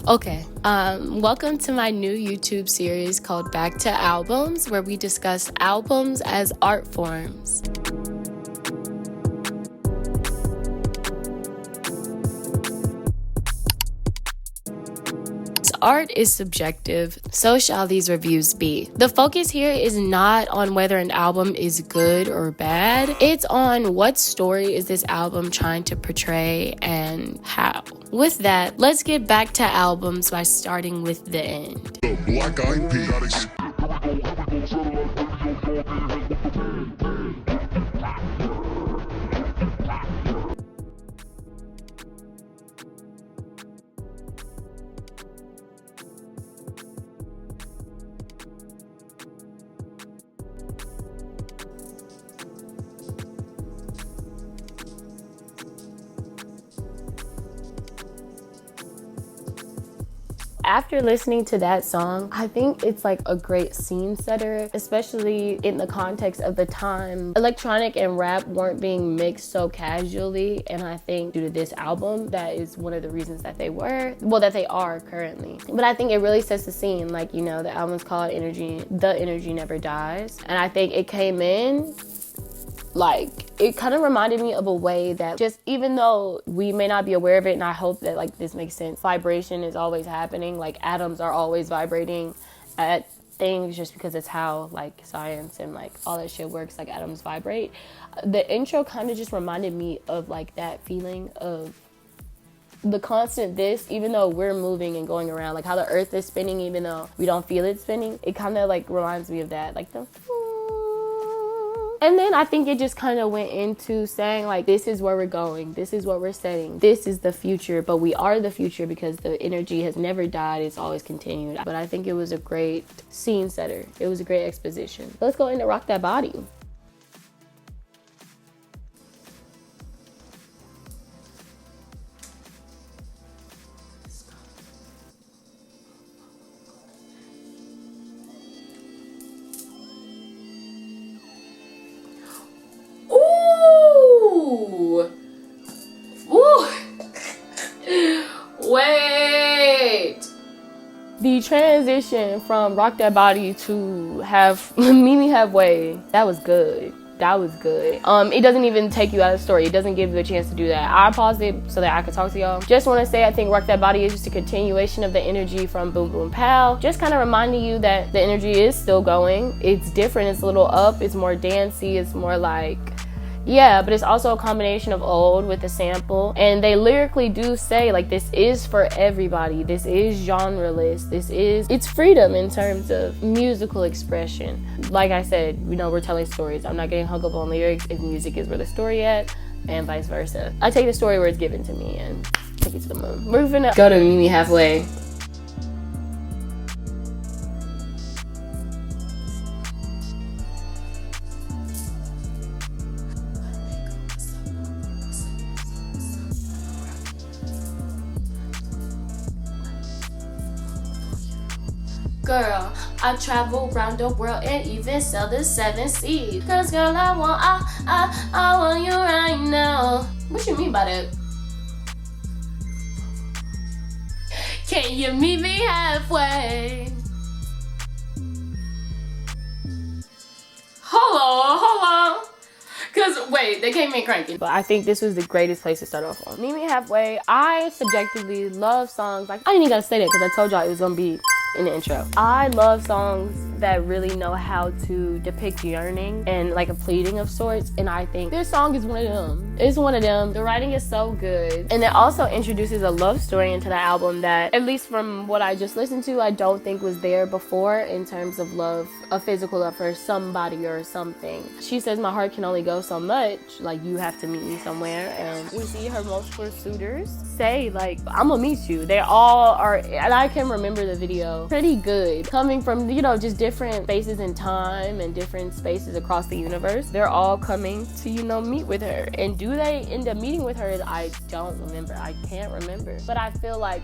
Okay, welcome to my new YouTube series called Back2Albums, where we discuss albums as art forms. Art is subjective, so shall these reviews be. The focus here is not on whether an album is good or bad, it's on what story is this album trying to portray and how. With that, let's get back to albums by starting with The End. The Black-Eyed Peas. After listening to that song, I think it's like a great scene setter, especially in the context of the time. Electronic and rap weren't being mixed so casually, and I think due to this album, that is one of the reasons that they are currently. But I think it really sets the scene. Like, you know, the album's called Energy, The Energy Never Dies, and I think it came in like, it kind of reminded me of a way that just, even though we may not be aware of it, and I hope that like this makes sense, vibration is always happening. Like, atoms are always vibrating at things just because it's how like science and like all that shit works. Like, atoms vibrate. The intro kind of just reminded me of like that feeling of the constant this, even though we're moving and going around, like how the earth is spinning even though we don't feel it spinning. It kind of like reminds me of that, like the. And then I think it just kind of went into saying like, this is where we're going, this is what we're setting, this is the future, but we are the future because the energy has never died, it's always continued. But I think it was a great scene setter. It was a great exposition. Let's go into Rock That Body. Wait. The transition from Rock That Body to Meet Me Halfway, that was good. That was good. It doesn't even take you out of the story. It doesn't give you a chance to do that. I paused it so that I could talk to y'all. Just want to say I think Rock That Body is just a continuation of the energy from Boom Boom Pow. Just kind of reminding you that the energy is still going. It's different. It's a little up. It's more dancey. It's more like, yeah, but it's also a combination of old with a sample. And they lyrically do say like, this is for everybody. This is genreless. It's freedom in terms of musical expression. Like I said, you know, we're telling stories. I'm not getting hung up on lyrics if music is where the story at, and vice versa. I take the story where it's given to me and take it to the moon. We're gonna go to Meet Me Halfway. Girl, I travel around the world and even sell the 7 seas. Cause girl, I want you right now. What you mean by that? Can you meet me halfway? Hold on. Cause wait, they came in cranking. But I think this was the greatest place to start off on. Meet Me Halfway. I subjectively love songs like, I ain't even gotta say that because I told y'all it was gonna be in the intro. I love songs that really know how to depict yearning and like a pleading of sorts, and I think this song is one of them. It's one of them. The writing is so good, and it also introduces a love story into the album that, at least from what I just listened to, I don't think was there before in terms of love, a physical love for somebody or something. She says, my heart can only go so much, like you have to meet me somewhere, and we see her multiple suitors say like, I'm gonna meet you. They all are, and I can remember the video pretty good, coming from, you know, just different spaces in time and different spaces across the universe. They're all coming to, you know, meet with her. And do they end up meeting with her? I don't remember. I can't remember. But I feel like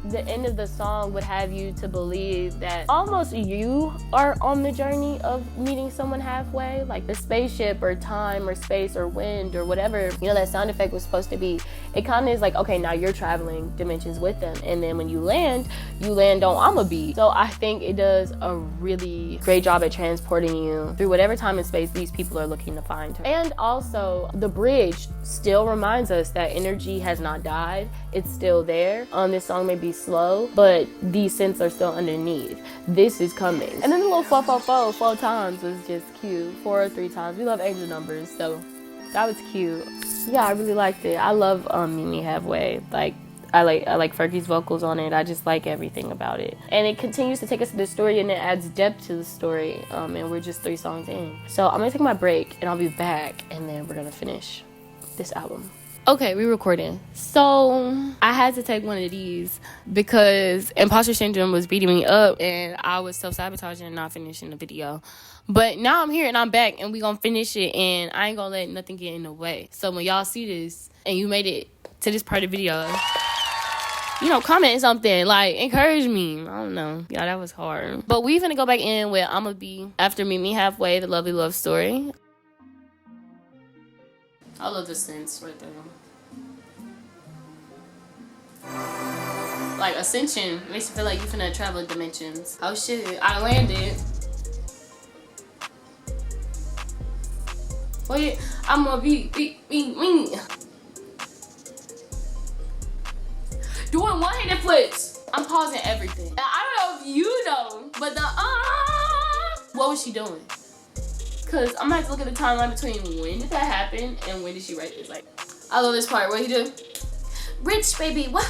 the end of the song would have you to believe that almost you are on the journey of meeting someone halfway, like the spaceship or time or space or wind or whatever, you know, that sound effect was supposed to be. It kind of is like, okay, now you're traveling dimensions with them, and then when you land on I'ma be. So I think it does a really great job at transporting you through whatever time and space these people are looking to find. And also the bridge still reminds us that energy has not died. It's still there. This song may be slow, but these synths are still underneath. This is coming. And then the little 4 times was just cute. 4 or 3 times. We love angel numbers, so that was cute. Yeah, I really liked it. I love Meet Me Halfway. Like, I like Fergie's vocals on it. I just like everything about it. And it continues to take us to the story, and it adds depth to the story. And we're just 3 songs in. So I'm gonna take my break, and I'll be back, and then we're gonna finish this album. Okay, we're recording. So I had to take one of these because imposter syndrome was beating me up, and I was self-sabotaging and not finishing the video. But now I'm here and I'm back, and we gonna finish it, and I ain't gonna let nothing get in the way. So when y'all see this and you made it to this part of the video, you know, comment something, like, encourage me. I don't know. Yeah, that was hard. But we finna go back in with I'ma Be after Meet Me Halfway, the lovely love story. I love the synths right there. Like, Ascension makes you feel like you finna travel dimensions. Oh shit, I landed. Wait, I'ma be me. Doing one-handed flips. I'm pausing everything. I don't know if you know, but what was she doing? Cause I'm gonna have to look at the timeline between when did that happen and when did she write this. Like, I love this part. What he do? Rich baby, what?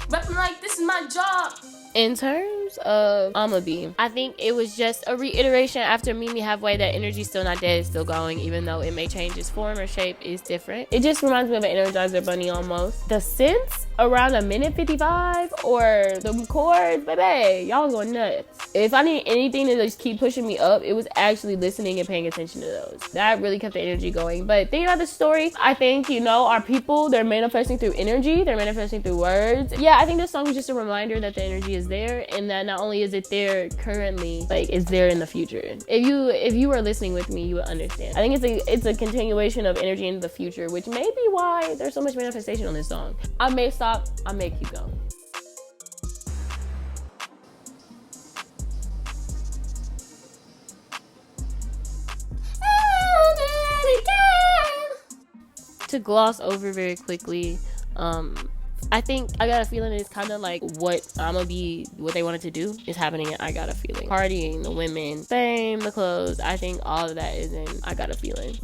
Rapping like this is my job. In terms of I'ma Be, I think it was just a reiteration after Meet Me Halfway that energy's still not dead, it's still going, even though it may change its form or shape, is different. It just reminds me of an Energizer Bunny almost. The synths around 1:55 or the chords, baby, y'all going nuts. If I need anything to just keep pushing me up, it was actually listening and paying attention to those. That really kept the energy going. But thinking about the story, I think, you know, our people, they're manifesting through energy, they're manifesting through words. Yeah, I think this song is just a reminder that the energy is there, and that not only is it there currently, like, it's there in the future. If you were listening with me, you would understand. I think it's a continuation of energy into the future, which may be why there's so much manifestation on this song. I may stop, I may keep going. To gloss over very quickly, I think I Got a Feeling is kind of like what I'ma Be, what they wanted to do is happening in I Got a Feeling. Partying, the women, fame, the clothes, I think all of that is in I Got a Feeling.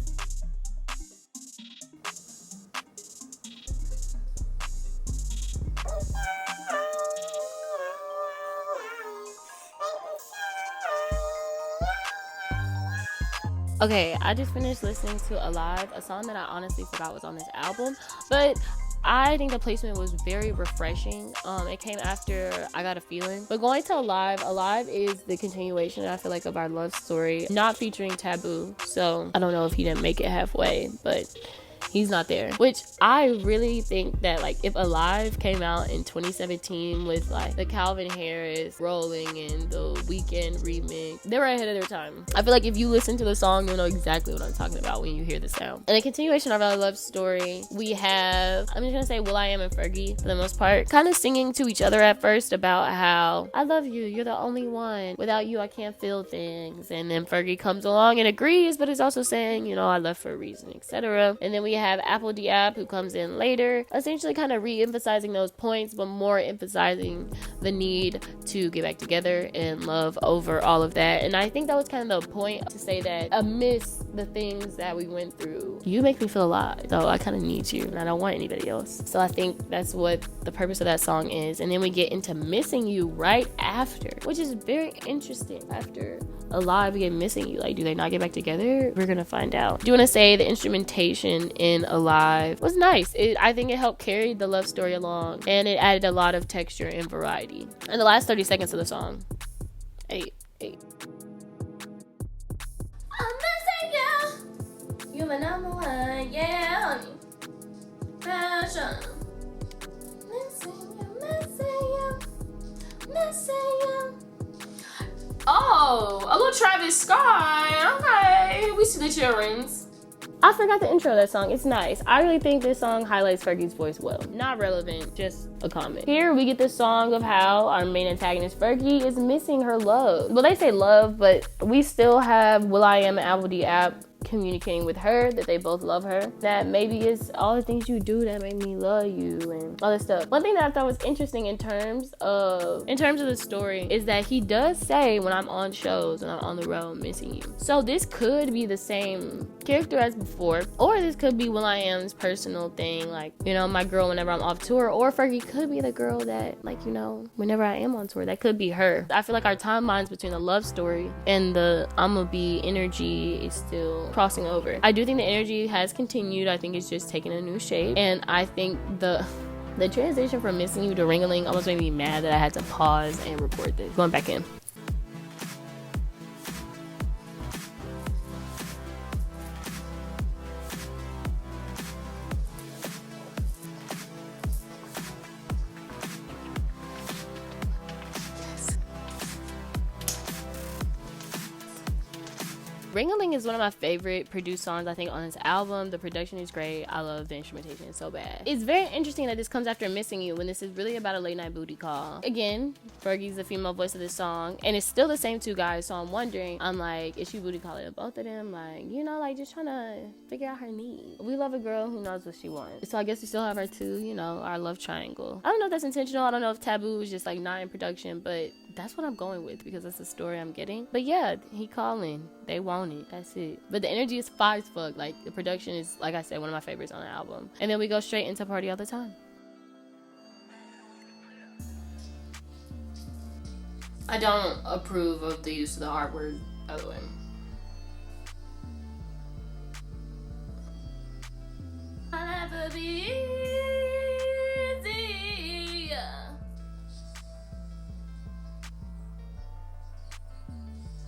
Okay, I just finished listening to Alive, a song that I honestly forgot was on this album, but I think the placement was very refreshing. It came after I Got a Feeling. But going to Alive is the continuation, I feel like, of our love story, not featuring Taboo. So I don't know if he didn't make it halfway, but he's not there. Which I really think that, like, if Alive came out in 2017 with, like, the Calvin Harris Rolling and the Weeknd remix, they were ahead of their time. I feel like if you listen to the song, you'll know exactly what I'm talking about when you hear the sound. And a continuation of our love story, we have, I'm just gonna say will.i.am and Fergie, for the most part, kind of singing to each other at first about how, I love you, you're the only one, without you I can't feel things. And then Fergie comes along and agrees, but is also saying, you know, I left for a reason, etc. And then we have Apple Diab, who comes in later, essentially kind of re-emphasizing those points, but more emphasizing the need to get back together and love over all of that. And I think that was kind of the point, to say that amidst the things that we went through, you make me feel alive, so I kind of need you and I don't want anybody else. So I think that's what the purpose of that song is. And then we get into Missing You right after, which is very interesting. After Alive, we get Missing You. Like, do they not get back together? We're gonna find out. Do you want to say the instrumentation in Alive was nice. I think it helped carry the love story along, and it added a lot of texture and variety. And the last 30 seconds of the song, hey. I'm missing you. You're the number one, yeah, honey. Passion. Missing you, missing you. missing you. Oh, a little Travis Scott. Okay, we see the children's. I forgot the intro of that song. It's nice. I really think this song highlights Fergie's voice well. Not relevant, just a comment. Here we get the song of how our main antagonist Fergie is missing her love. Well, they say love, but we still have will.i.am and will.i.am communicating with her that they both love her, that maybe it's all the things you do that make me love you and all that stuff. One thing that I thought was interesting in terms of the story is that he does say, when I'm on shows and I'm on the road, missing you. So this could be the same character as before, or this could be will.i.am's personal thing, like, you know, my girl whenever I'm off tour, or Fergie could be the girl that, like, you know, whenever I am on tour, that could be her. I feel like our timelines between the love story and the I'ma be energy is still crossing over. I do think the energy has continued. I think it's just taking a new shape, and I think the transition from missing you to ringling almost made me mad that I had to pause and record this. Going back in. Ring-a-ling is one of my favorite produced songs, I think, on this album. The production is great. I love the instrumentation. It's so bad. It's very interesting that this comes after Missing You, when this is really about a late night booty call. Again, Fergie's the female voice of this song, and it's still the same two guys, so I'm wondering, I'm like, is she booty calling both of them? Like, you know, like, just trying to figure out her needs. We love a girl who knows what she wants. So I guess we still have our two, you know, our love triangle. I don't know if that's intentional. I don't know if Taboo is just, like, not in production, but that's what I'm going with because that's the story I'm getting. But yeah, he calling. They want it. That's it. But the energy is fire as fuck. Like, the production is, like I said, one of my favorites on the album. And then we go straight into Party All the Time. I don't approve of the use of the R word, by the way. I'll never be easy.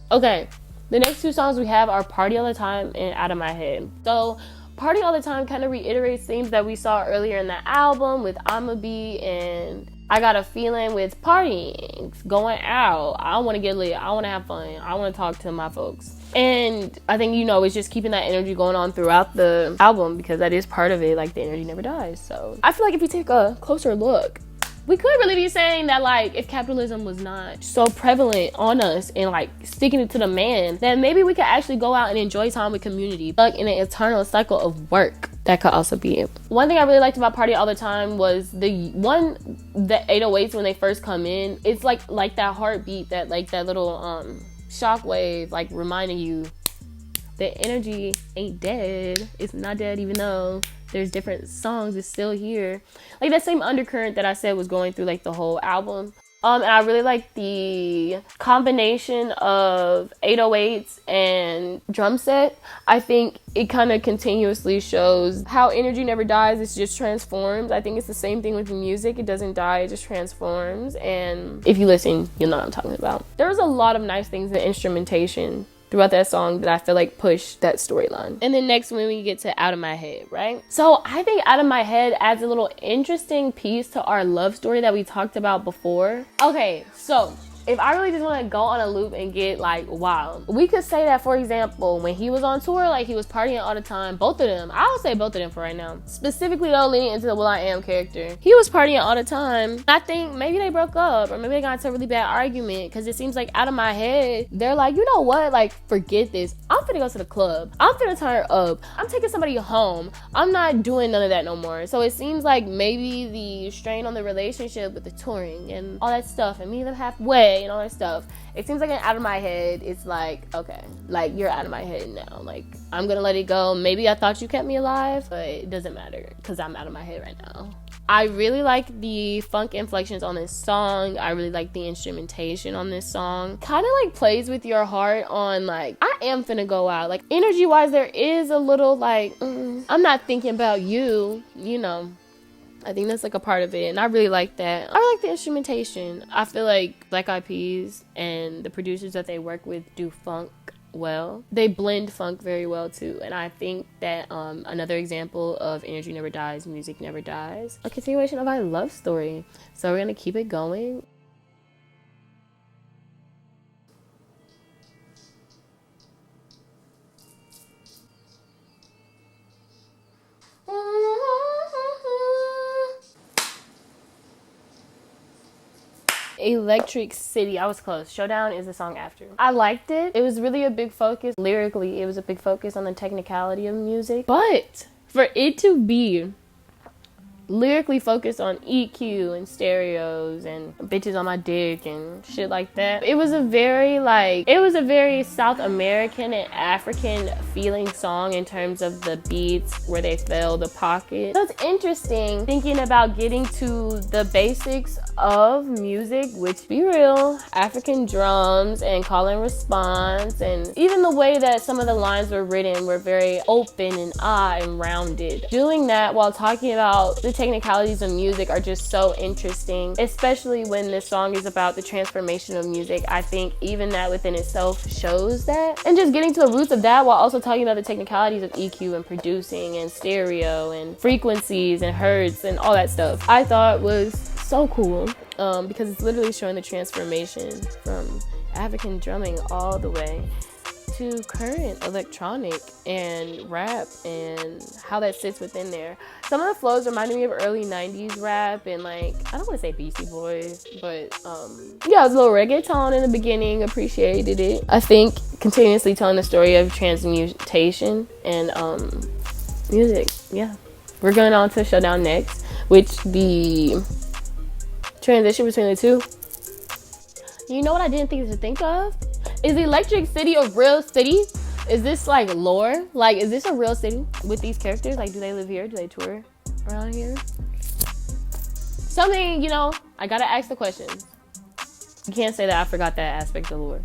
Okay, the next two songs we have are Party All the Time and Out of My Head. So Party All the Time kind of reiterates themes that we saw earlier in the album with I'ma Be and I Got a Feeling with partying, going out. I want to get lit. I want to have fun. I want to talk to my folks. And I think, you know, it's just keeping that energy going on throughout the album because that is part of it. Like, the energy never dies. So I feel like if you take a closer look, we could really be saying that, like, if capitalism was not so prevalent on us and, like, sticking it to the man, then maybe we could actually go out and enjoy time with community, like in an eternal cycle of work. That could also be it. One thing I really liked about Party All the Time was the 808s when they first come in. It's like that heartbeat, that, like, that little shockwave, like, reminding you that energy ain't dead. It's not dead, even though there's different songs, it's still here. Like, that same undercurrent that I said was going through, like, the whole album. And I really like the combination of 808s and drum set. I think it kind of continuously shows how energy never dies, it just transforms. I think it's the same thing with music. It doesn't die, it just transforms. And if you listen, you'll know what I'm talking about. There was a lot of nice things in instrumentation throughout that song that I feel like pushed that storyline. And then next, when we get to Out of My Head, right? So I think Out of My Head adds a little interesting piece to our love story that we talked about before. Okay, so if I really just want to go on a loop and get, like, wild, we could say that, for example, when he was on tour, like, he was partying all the time. Both of them. I'll say both of them for right now. Specifically, though, leaning into the will.i.am character. He was partying all the time. I think maybe they broke up, or maybe they got into a really bad argument, because it seems like Out of My Head, they're like, you know what? Like, forget this. I'm finna go to the club. I'm finna turn up. I'm taking somebody home. I'm not doing none of that no more. So it seems like maybe the strain on the relationship with the touring and all that stuff, and meeting them halfway, and all that stuff, it seems like an Out of My Head. It's like, okay, like, you're out of my head now. Like, I'm gonna let it go. Maybe I thought you kept me alive, but it doesn't matter because I'm out of my head right now. I really like the funk inflections on this song. I really like the instrumentation on this song. Kind of like plays with your heart on, like, I am finna go out. Like, energy wise, there is a little like, I'm not thinking about you, you know. I think that's, like, a part of it, and I really like that. I like the instrumentation. I feel like Black Eyed Peas and the producers that they work with do funk well. They blend funk very well too, and I think that another example of energy never dies, music never dies, a continuation of our love story. So we're gonna keep it going. Electric City. I was close. Showdown is the song after. I liked it. It was really a big focus. Lyrically, it was a big focus on the technicality of music. But for it to be lyrically focused on EQ and stereos and bitches on my dick and shit like that, it was a very South American and African feeling song in terms of the beats, where they fill the pocket. So it's interesting thinking about getting to the basics of music, which, be real, African drums and call and response, and even the way that some of the lines were written were very open and rounded. Doing that while talking about the technicalities of music are just so interesting, especially when this song is about the transformation of music. I think even that within itself shows that. And just getting to the roots of that while also talking about the technicalities of EQ and producing and stereo and frequencies and hertz and all that stuff, I thought was so cool, because it's literally showing the transformation from African drumming all the way to current electronic and rap and how that sits within there. Some of the flows reminded me of early 90s rap and, like, I don't want to say Beastie Boys, but yeah, it was a little reggaeton in the beginning. Appreciated it. I think continuously telling the story of transmutation and music. Yeah, we're going on to Showdown next, which the transition between the two. You know what I didn't think to think of? Is Electric City a real city? Is this like lore? Like, is this a real city with these characters? Like, do they live here? Do they tour around here? Something, you know, I gotta ask the question. You can't say that I forgot that aspect of lore.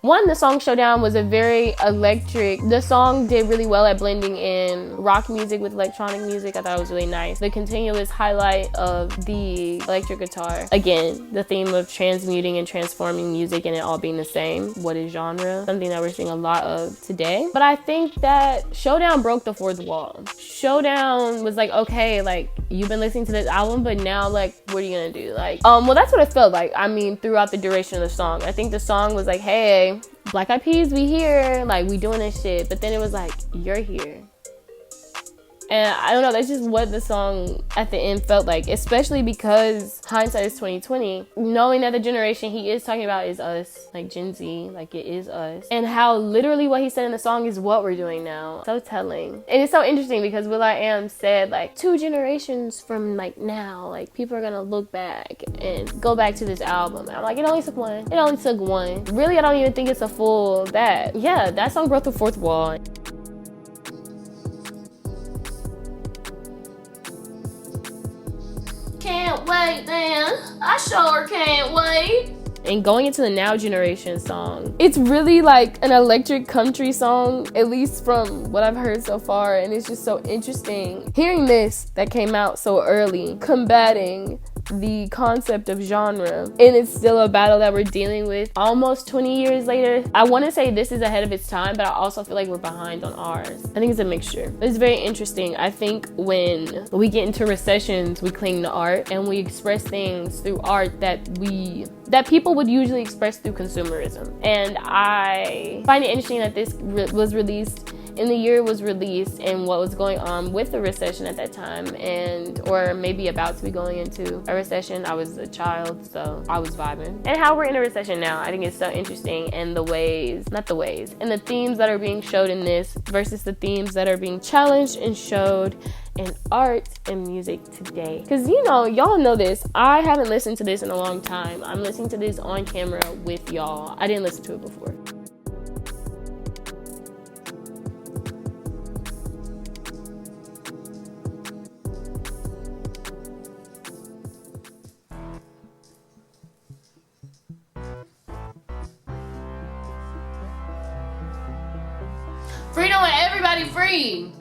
One, the song Showdown was a very electric. The song did really well at blending in rock music with electronic music. I thought it was really nice. The continuous highlight of the electric guitar. Again, the theme of transmuting and transforming music and it all being the same. What is genre? Something that we're seeing a lot of today. But I think that Showdown broke the fourth wall. Showdown was like, okay, like, you've been listening to this album, but now, like, what are you gonna do? Like, well, that's what it felt like. I mean, throughout the duration of the song. I think the song was like, hey, Black Eyed Peas, we here, like, we doing this shit. But then it was like, you're here. And I don't know, that's just what the song at the end felt like, especially because hindsight is 2020. Knowing that the generation he is talking about is us, like Gen Z, like it is us. And how literally what he said in the song is what we're doing now. So telling. And it's so interesting because will.i.am said, like, 2 generations from, like, now, like, people are gonna look back and go back to this album. And I'm like, it only took one. It only took one. Really, I don't even think it's a full that. Yeah, that song broke the fourth wall. Can't wait, man. I sure can't wait. And going into the now generation song, it's really like an electric country song, at least from what I've heard so far, and it's just so interesting hearing this that came out so early, combating the concept of genre, and it's still a battle that we're dealing with almost 20 years later. I want to say this is ahead of its time, but I also feel like we're behind on ours. I think it's a mixture. It's very interesting. I think when we get into recessions, we cling to art and we express things through art that people would usually express through consumerism. And I find it interesting that this was released in the year it was released and what was going on with the recession at that time, or maybe about to be going into a recession. I was a child, so I was vibing. And how we're in a recession now, I think it's so interesting, and and the themes that are being showed in this versus the themes that are being challenged and showed in art and music today. Because, you know, y'all know this. I haven't listened to this in a long time. I'm listening to this on camera with y'all. I didn't listen to it before. Freedom with everybody free.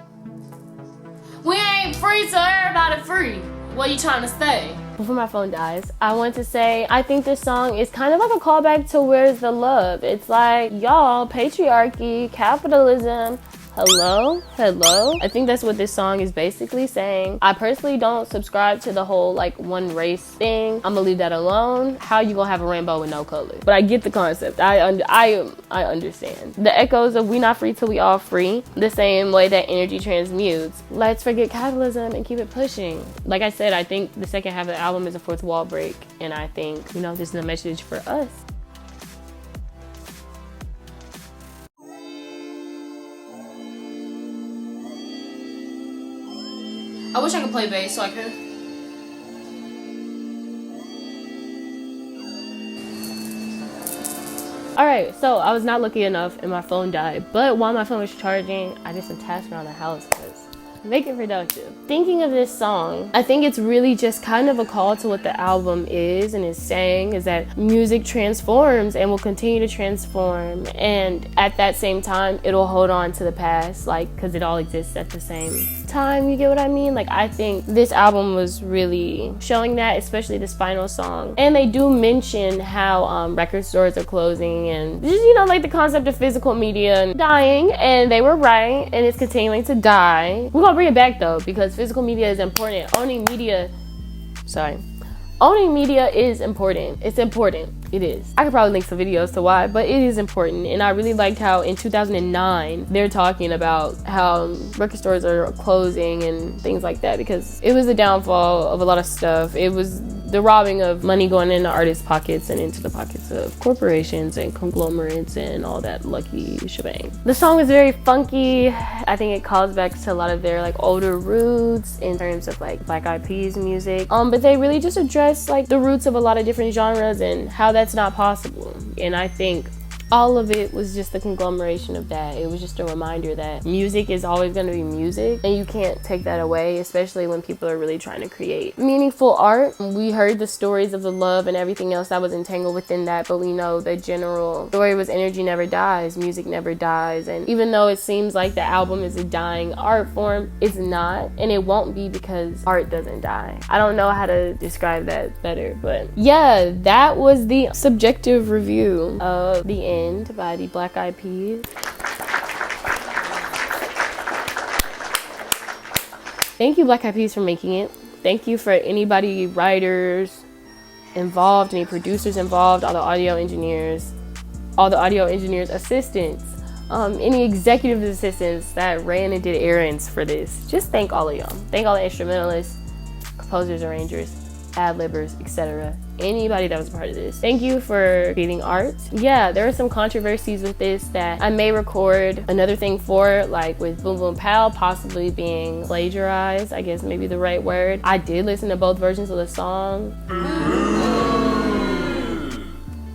We ain't free till everybody free. What are you trying to say? Before my phone dies, I want to say I think this song is kind of like a callback to Where's the Love. It's like, y'all, patriarchy, capitalism, hello. I think that's what this song is basically saying. I personally don't subscribe to the whole like one race thing. I'm gonna leave that alone. How you gonna have a rainbow with no color? But I get the concept. I understand. The echoes of we not free till we all free. The same way that energy transmutes. Let's forget capitalism and keep it pushing. Like I said, I think the second half of the album is a fourth wall break. And I think, you know, this is a message for us. I wish I could play bass so I could. Alright, so I was not lucky enough and my phone died. But while my phone was charging, I did some tasks around the house because make it productive. Thinking of this song, I think it's really just kind of a call to what the album is and is saying is that music transforms and will continue to transform, and at that same time it'll hold on to the past, like, because it all exists at the same time. You get what I mean? Like, I think this album was really showing that, especially this final song. And they do mention how record stores are closing and just, you know, like the concept of physical media dying, and they were right, and it's continuing to die. We're gonna bring it back though, because physical media is important. Owning media is important. It's important. It is. I could probably link some videos to why, but it is important. And I really liked how in 2009 they're talking about how record stores are closing and things like that, because it was the downfall of a lot of stuff. It was the robbing of money going into artists' pockets and into the pockets of corporations and conglomerates and all that lucky shebang. The song is very funky. I think it calls back to a lot of their like older roots in terms of like Black Eyed Peas music. But they really just address like the roots of a lot of different genres and how that's not possible. And I think all of it was just the conglomeration of that. It was just a reminder that music is always going to be music, and you can't take that away, especially when people are really trying to create meaningful art. We heard the stories of the love and everything else that was entangled within that, but we know the general story was energy never dies, music never dies. And even though it seems like the album is a dying art form, it's not, and it won't be, because art doesn't die. I don't know how to describe that better, but yeah, that was the subjective review of the E.N.D by the Black Eyed Peas. Thank you, Black Eyed Peas, for making it. Thank you for anybody, writers involved, any producers involved, all the audio engineers assistants, any executive assistants that ran and did errands for this. Just thank all of y'all. Thank all the instrumentalists, composers, arrangers, ad-libbers, etc. Anybody that was a part of this. Thank you for creating art. Yeah, there are some controversies with this that I may record another thing for, like with Boom Boom Pow possibly being plagiarized, I guess maybe the right word. I did listen to both versions of the song.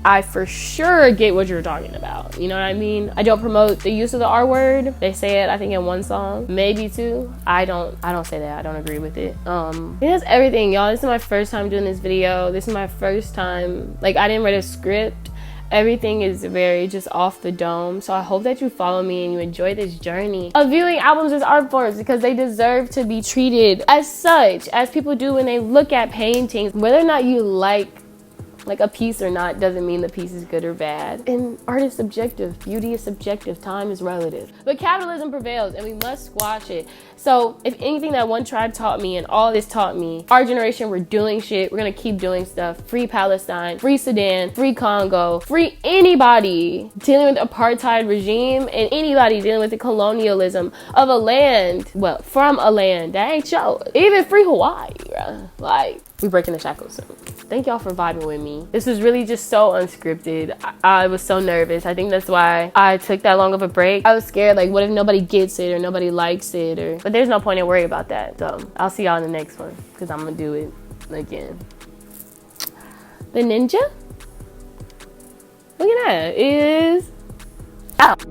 I for sure get what you're talking about. You know what I mean? I don't promote the use of the R word. They say it, I think, in one song, maybe two. I don't say that. I don't agree with it. That's everything, y'all. This is my first time doing this video. This is my first time, like, I didn't write a script. Everything is very just off the dome. So I hope that you follow me and you enjoy this journey of viewing albums as art forms, because they deserve to be treated as such, as people do when they look at paintings. Whether or not you like a piece or not doesn't mean the piece is good or bad. And art is subjective, beauty is subjective, time is relative. But capitalism prevails and we must squash it. So if anything that one tribe taught me and all this taught me, our generation, we're doing shit, we're gonna keep doing stuff. Free Palestine, free Sudan, free Congo, free anybody dealing with apartheid regime and anybody dealing with the colonialism of a land, well, from a land that ain't yours. Even free Hawaii, bro. Like, we breaking the shackles soon. Thank y'all for vibing with me. This was really just so unscripted. I was so nervous. I think that's why I took that long of a break. I was scared, like, what if nobody gets it or nobody likes it? But there's no point in worrying about that. So I'll see y'all in the next one, because I'm gonna do it again. The ninja? Look at that. Is out.